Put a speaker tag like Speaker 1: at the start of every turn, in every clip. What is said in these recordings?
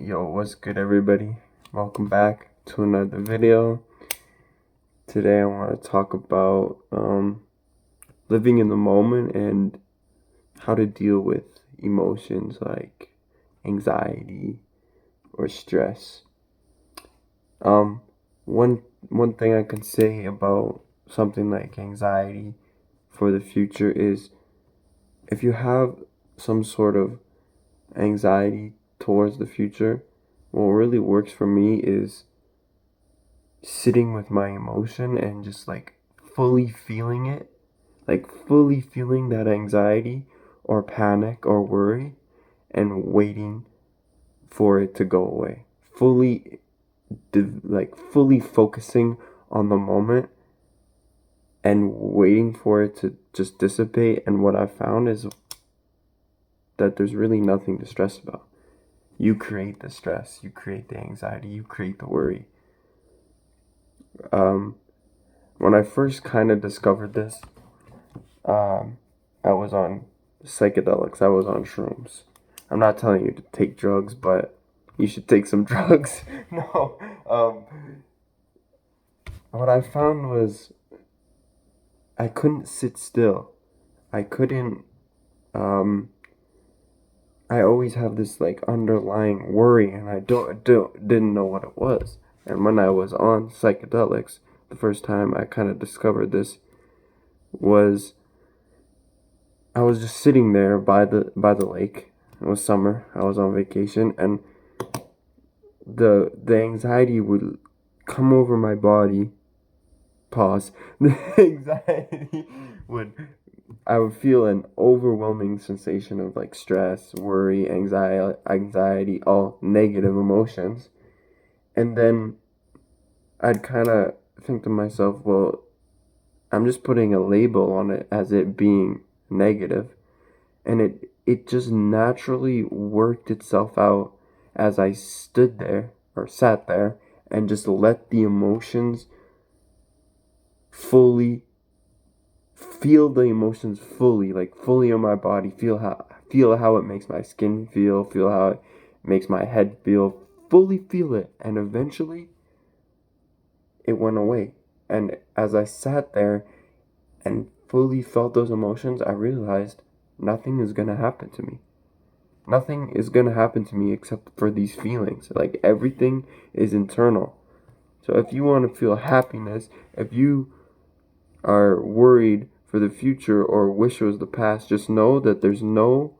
Speaker 1: Yo, what's good, everybody? Welcome back to another video. Today I want to talk about living in the moment and how to deal with emotions like anxiety or stress. Um, one thing I can say about something like anxiety for the future is if you have some sort of anxiety towards the future, what really works for me is sitting with my emotion and just like fully feeling it, like fully feeling that anxiety or panic or worry and waiting for it to go away. Fully focusing on the moment and waiting for it to just dissipate. And what I found is that there's really nothing to stress about. You create the stress, you create the anxiety, you create the worry. Um, when I first kind of discovered this, I was on psychedelics. I was on shrooms. I'm not telling you to take drugs, but you should take some drugs. No. What I found was I couldn't sit still. I couldn't. I always have this like underlying worry, and I didn't know what it was. And when I was on psychedelics, the first time I kind of discovered this was I was just sitting there by the lake. It was summer. I was on vacation, and the anxiety would come over my body. Pause. The anxiety would I would feel an overwhelming sensation of like stress, worry, anxiety, all negative emotions. And then I'd kind of think to myself, well, I'm just putting a label on it as it being negative, and it just naturally worked itself out as I stood there or sat there and just let the emotions fully feel the emotions fully, like fully on my body, feel how it makes my skin feel how it makes my head feel, fully feel it, and eventually it went away. And as I sat there and fully felt those emotions, I realized nothing is going to happen to me. Nothing is going to happen to me except for these feelings. Like everything is internal. So if you want to feel happiness, if you are worried for the future or wish it was the past, just know that there's no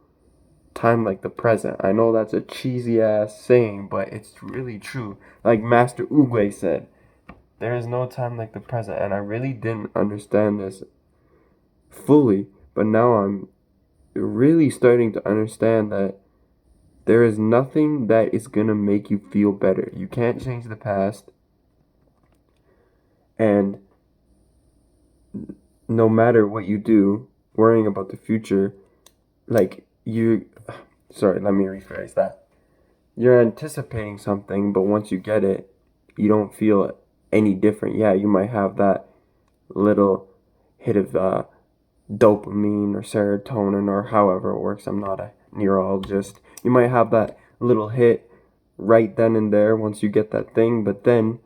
Speaker 1: time like the present. I know that's a cheesy ass saying, but it's really true. Like Master Oogway said, there is no time like the present. And I really didn't understand this fully, but now I'm really starting to understand that there is nothing that is gonna make you feel better. You can't change the past, and no matter what you do, worrying about the future, like you, sorry, let me rephrase that. You're anticipating something, but once you get it, you don't feel any different. Yeah, you might have that little hit of dopamine or serotonin or however it works. I'm not a neurologist. You might have that little hit right then and there once you get that thing, but then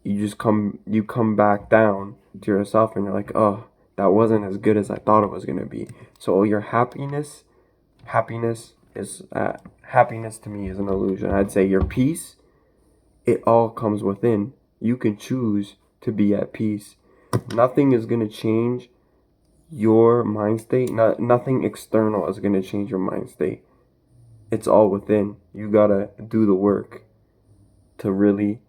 Speaker 1: you come back down to yourself and you're like, oh, that wasn't as good as I thought it was gonna be. So your happiness is happiness to me is an illusion. I'd say your peace, it all comes within. You can choose to be at peace. Nothing is gonna change your mind state. Nothing external is gonna change your mind state. It's all within. You gotta do the work to really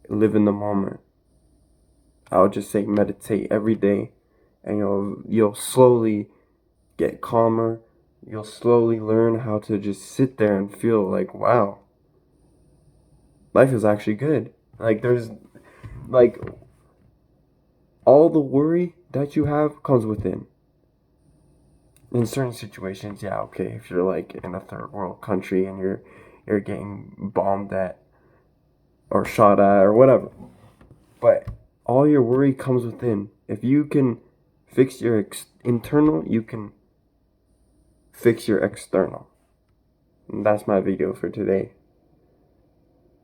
Speaker 1: live in the moment. I would just say meditate every day, and you'll slowly get calmer. You'll slowly learn how to just sit there and feel like, wow, life is actually good. Like there's like all the worry that you have comes within. In certain situations, yeah, okay, if you're like in a third world country and you're getting bombed at or shot at or whatever. But all your worry comes within. If you can fix your internal, you can fix your external. And that's my video for today.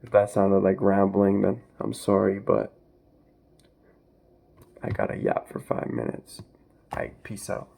Speaker 1: If that sounded like rambling, then I'm sorry, but I gotta yap for 5 minutes. Alright, peace out.